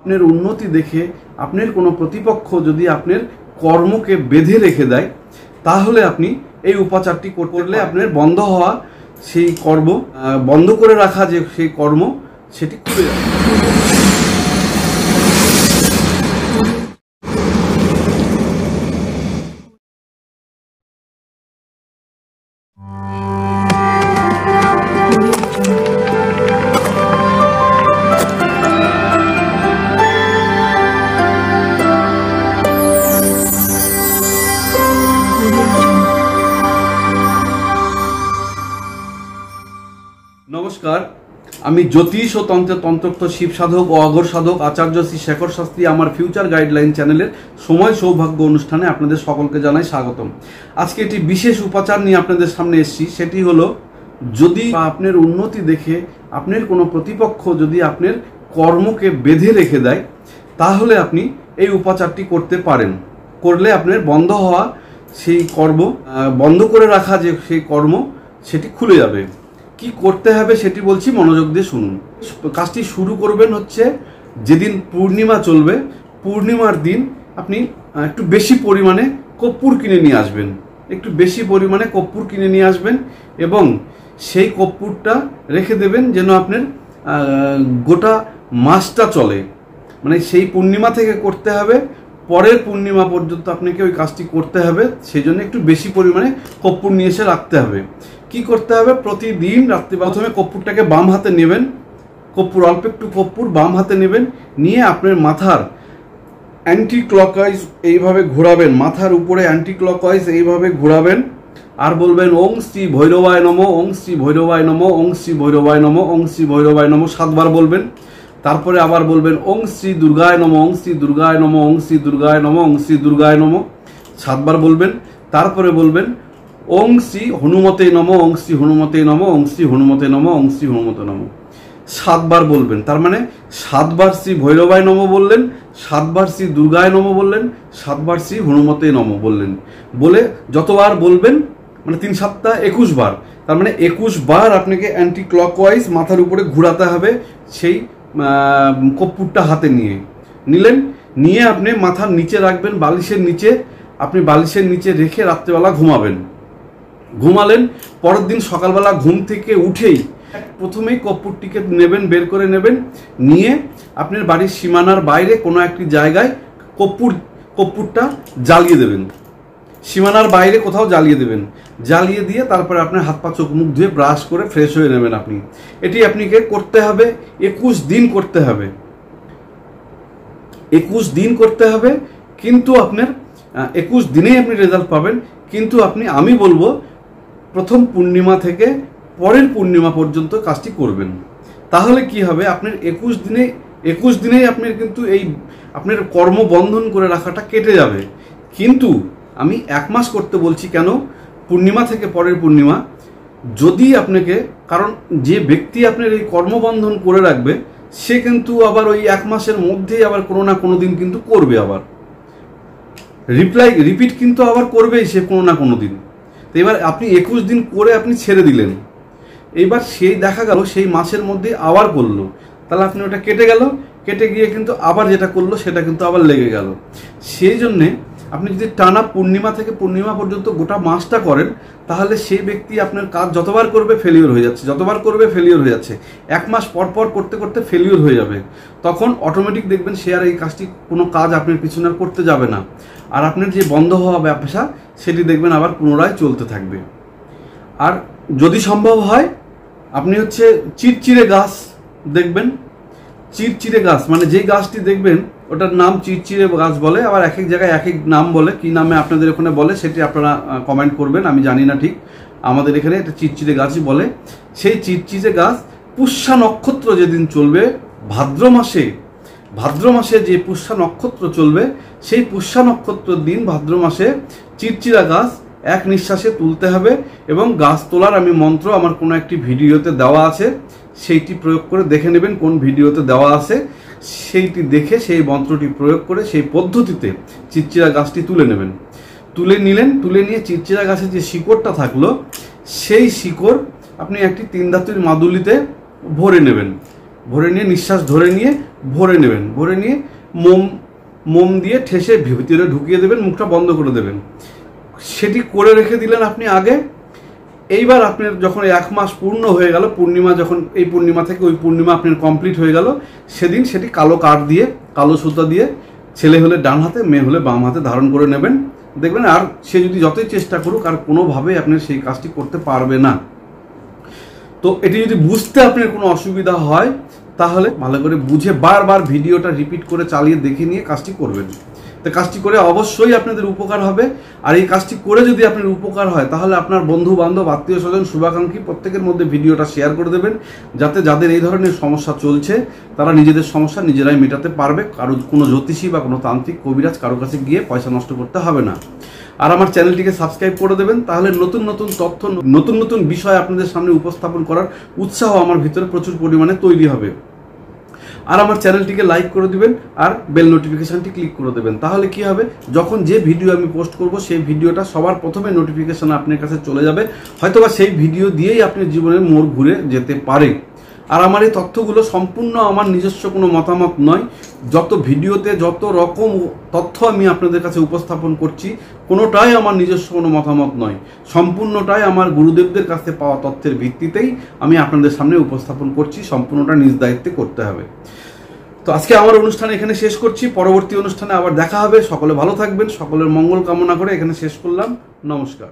আপনার উন্নতি দেখে আপনার কোনো প্রতিপক্ষ যদি আপনার কর্মকে বেঁধে রেখে দেয়, তাহলে আপনি এই উপাচারটি করলে আপনার বন্ধ হওয়া সেই কর্ম, বন্ধ করে রাখা যে সেই কর্ম, সেটি খুলে যাবে। নমস্কার, আমি জ্যোতিষ ও তন্ত্রোক্ত শিব সাধক ও অঘোর সাধক আচার্য শ্রী শেখর শাস্ত্রী আমার ফিউচার গাইডলাইন চ্যানেলের সময় সৌভাগ্য অনুষ্ঠানে আপনাদের সকলকে জানাই স্বাগতম। আজকে একটি বিশেষ উপাচার নিয়ে আপনাদের সামনে এসেছি। সেটি হলো, যদি আপনার উন্নতি দেখে আপনার কোনো প্রতিপক্ষ যদি আপনার কর্মকে বেঁধে রেখে দেয়, তাহলে আপনি এই উপাচারটি করতে পারেন। করলে আপনার বন্ধ হওয়া সেই কর্ম, বন্ধ করে রাখা যে সেই কর্ম, সেটি খুলে যাবে। কি করতে হবে সেটি বলছি, মনোযোগ দিয়ে শুনুন। কাজটি শুরু করবেন হচ্ছে যেদিন পূর্ণিমা চলবে, পূর্ণিমার দিন আপনি একটু বেশি পরিমাণে কর্পূর কিনে নিয়ে আসবেন। একটু বেশি পরিমাণে কর্পূর কিনে নিয়ে আসবেন এবং সেই কর্পূরটা রেখে দেবেন যেন আপনার গোটা মাসটা চলে। মানে সেই পূর্ণিমা থেকে করতে হবে, পরের পূর্ণিমা পর্যন্ত আপনাকে ওই কাজটি করতে হবে। সেই জন্য একটু বেশি পরিমাণে কর্পূর নিয়ে এসে রাখতে হবে। কি করতে হবে, প্রতিদিন রাত্রি প্রথমে কর্পূরটাকে বাম হাতে নেবেন, কর্পূর অল্প একটু কর্পূর বাম হাতে নেবেন, নিয়ে আপনার মাথার অ্যান্টি ক্লকওয়াইজ এইভাবে ঘোরাবেন, মাথার উপরে অ্যান্টি ক্লকওয়াইজ এইভাবে ঘোরাবেন, আর বলবেন ওং শ্রী ভৈরবায় নমঃ, ওং শ্রী ভৈরবায় নমঃ, ওং শ্রী ভৈরবায় নমঃ, ওং শ্রী ভৈরবায় নমঃ 7 বার বলবেন। তারপরে আবার বলবেন ওং শ্রী দুর্গায় নমঃ, ওং শ্রী দুর্গায় নমঃ, ওং শ্রী দুর্গায় নমঃ, ওং শ্রী দুর্গায় নমঃ 7 বার বলবেন। তারপরে বলবেন ওং শ্রী হনুমতে নমঃ, ওং শ্রী হনুমতে নমঃ, ওং শ্রী হনুমতে নমঃ, ওং শ্রী হনুমতে নমঃ 7 বার বলবেন। তার মানে 7 বার শ্রী ভৈরবায় নমঃ বললেন, 7 বার শ্রী দুর্গায় নমঃ বললেন, 7 বার শ্রী হনুমতে নমঃ বললেন। বলে যতবার বলবেন, মানে 3 7 21 বার, তার মানে 21 বার আপনাকে অ্যান্টি ক্লকওয়াইজ মাথার উপরে ঘোরাতে হবে। সেই কর্পূরটা হাতে নিলেন, নিয়ে আপনি মাথার নিচে রাখবেন, বালিশের নিচে। আপনি বালিশের নিচে রেখে রাত্রেবেলা ঘুমালেন। পরের দিন সকালবেলা ঘুম থেকে উঠেই প্রথমেই কর্পূরটিকে নেবেন, বের করে নেবেন, নিয়ে আপনার বাড়ির সীমানার বাইরে কোনো একটি জায়গায় কর্পূরটা জ্বালিয়ে দেবেন। সীমানার বাইরে কোথাও জ্বালিয়ে দেবেন। জ্বালিয়ে দিয়ে তারপরে আপনার হাত পা চোখ মুখ ধুয়ে ব্রাশ করে ফ্রেশ হয়ে নেবেন। এটি আপনাকে করতে হবে 21 দিন করতে হবে। 21 দিন করতে হবে, কিন্তু আপনার 21 দিনেই আপনি রেজাল্ট পাবেন। কিন্তু আমি বলবো প্রথম পূর্ণিমা থেকে পরের পূর্ণিমা পর্যন্ত কাজটি করবেন। তাহলে কি হবে, আপনার 21 দিনেই আপনার কিন্তু এই আপনার কর্মবন্ধন করে রাখাটা কেটে যাবে। কিন্তু আমি 1 মাস করতে বলছি কেন, পূর্ণিমা থেকে পরের পূর্ণিমা। যদি আপনাকে, কারণ যে ব্যক্তি আপনার এই কর্মবন্ধন করে রাখবে, সে কিন্তু আবার ওই 1 মাসের মধ্যেই আবার কোনো না কোনো দিন কিন্তু করবে, আবার রিপিট কিন্তু আবার করবেই সে কোনো না কোনো দিন। তো এবার আপনি 21 দিন করে আপনি ছেড়ে দিলেন, এইবার সেই দেখা গেল সেই মাসের মধ্যে আবার করলো, তাহলে আপনি ওটা কেটে গিয়ে কিন্তু আবার যেটা করলো সেটা কিন্তু আবার লেগে গেল। সেই জন্যে আপনি যদি টানা পূর্ণিমা থেকে পূর্ণিমা পর্যন্ত গোটা মাসটা করেন, তাহলে সেই ব্যক্তি আপনার কাজ যতবার করবে ফেলিওর হয়ে যাচ্ছে। 1 মাস পর করতে করতে ফেলিওর হয়ে যাবে। তখন অটোমেটিক দেখবেন সে আর এই কাজটি, কোনো কাজ আপনার পিছনে আর করতে যাবে না। আর আপনার যে বন্ধ হওয়া ব্যবসা, সেটি দেখবেন আবার পুনরায় চলতে থাকবে। আর যদি সম্ভব হয়, আপনি চিরচিরে গাছ দেখবেন। চিরচিরে গাছ মানে যেই গাছটি দেখবেন, ওটার নাম চিরচিরে গাছ বলে, আবার এক এক জায়গায় এক এক নাম বলে। কি নামে আপনাদের ওখানে বলে সেটি আপনারা কমেন্ট করবেন, আমি জানি না ঠিক। আমাদের এখানে এটা চিরচিরে গাছই বলে। সেই চিরচিরে গাছ পুষ্যা নক্ষত্র যেদিন চলবে, ভাদ্র মাসে যে পুষ্যা নক্ষত্র চলবে, সেই পুষ্যা নক্ষত্রের দিন ভাদ্র মাসে চিরচিরা গাছ এক নিঃশ্বাসে তুলতে হবে। এবং গাছ তোলার আমি মন্ত্র আমার কোনো একটি ভিডিওতে দেওয়া আছে, সেইটি প্রয়োগ করে দেখে নেবেন কোন ভিডিওতে দেওয়া আছে। সেইটি দেখে সেই মন্ত্রটি প্রয়োগ করে সেই পদ্ধতিতে চিরচিরা গাছটি তুলে নেবেন। তুলে নিয়ে চিরচিরা গাছের যে শিকড়টা থাকলো, সেই শিকড় আপনি একটি 3 ধাতুর মাদুলিতে ভরে নেবেন। ভরে নিয়ে নিঃশ্বাস ধরে নিয়ে ভরে নেবেন, ভরে নিয়ে মোম দিয়ে ঠেসে ভিতরে ঢুকিয়ে দেবেন, মুখটা বন্ধ করে দেবেন। সেটি করে রেখে দিলেন আপনি আগে। এইবার আপনার যখন 1 মাস পূর্ণ হয়ে গেল, পূর্ণিমা যখন এই পূর্ণিমা থেকে ওই পূর্ণিমা আপনার কমপ্লিট হয়ে গেল, সেদিন সেটি কালো কাঠ দিয়ে, কালো সুতা দিয়ে, ছেলে হলে ডান হাতে, মেয়ে হলে বাম হাতে ধারণ করে নেবেন। দেখবেন আর সে যদি যতই চেষ্টা করুক আর কোনোভাবেই আপনি সেই কাজটি করতে পারবে না। তো এটি যদি বুঝতে আপনার কোনো অসুবিধা হয় তাহলে ভালো করে বুঝে বারবার ভিডিওটা রিপিট করে চালিয়ে দেখে নিয়ে কাজটি করবেন। তো কাজটি করে অবশ্যই আপনাদের উপকার হবে। আর এই কাজটি করে যদি আপনার উপকার হয় তাহলে আপনার বন্ধু বান্ধব, আত্মীয় স্বজন, শুভাকাঙ্ক্ষী প্রত্যেকের মধ্যে ভিডিওটা শেয়ার করে দেবেন, যাতে যাদের এই ধরনের সমস্যা চলছে তারা নিজেদের সমস্যা নিজেরাই মেটাতে পারবে। কারো কোনো জ্যোতিষী বা কোনো তান্ত্রিক কবিরাজ কারো কাছে গিয়ে পয়সা নষ্ট করতে হবে না। আর আমার চ্যানেলটিকে সাবস্ক্রাইব করে দেবেন, তাহলে নতুন নতুন তথ্য, নতুন নতুন বিষয় আপনাদের সামনে উপস্থাপন করার উৎসাহ আমার ভিতরে প্রচুর পরিমাণে তৈরি হবে। আর আমার চ্যানেলটিকে লাইক করে দিবেন আর বেল নোটিফিকেশনটি ক্লিক করে দেবেন। তাহলে কি হবে, যখন যে ভিডিও আমি পোস্ট করব সেই ভিডিওটা সবার প্রথমে নোটিফিকেশন আপনার কাছে চলে যাবে। হয়তোবা সেই ভিডিও দিয়েই আপনার জীবনের মোড় ঘুরে যেতে পারে। আর আমার এই তথ্যগুলো সম্পূর্ণ আমার নিজস্ব কোনো মতামত নয়। যত ভিডিওতে যত রকম তথ্য আমি আপনাদের কাছে উপস্থাপন করছি, কোনোটাই আমার নিজস্ব কোনো মতামত নয়, সম্পূর্ণটাই আমার গুরুদেবদের কাছে পাওয়া তথ্যের ভিত্তিতেই আমি আপনাদের সামনে উপস্থাপন করছি। সম্পূর্ণটা নিজ দায়িত্বে করতে হবে। তো আজকে আমার অনুষ্ঠান এখানে শেষ করছি, পরবর্তী অনুষ্ঠানে আবার দেখা হবে। সকলে ভালো থাকবেন, সকলের মঙ্গল কামনা করে এখানে শেষ করলাম। নমস্কার।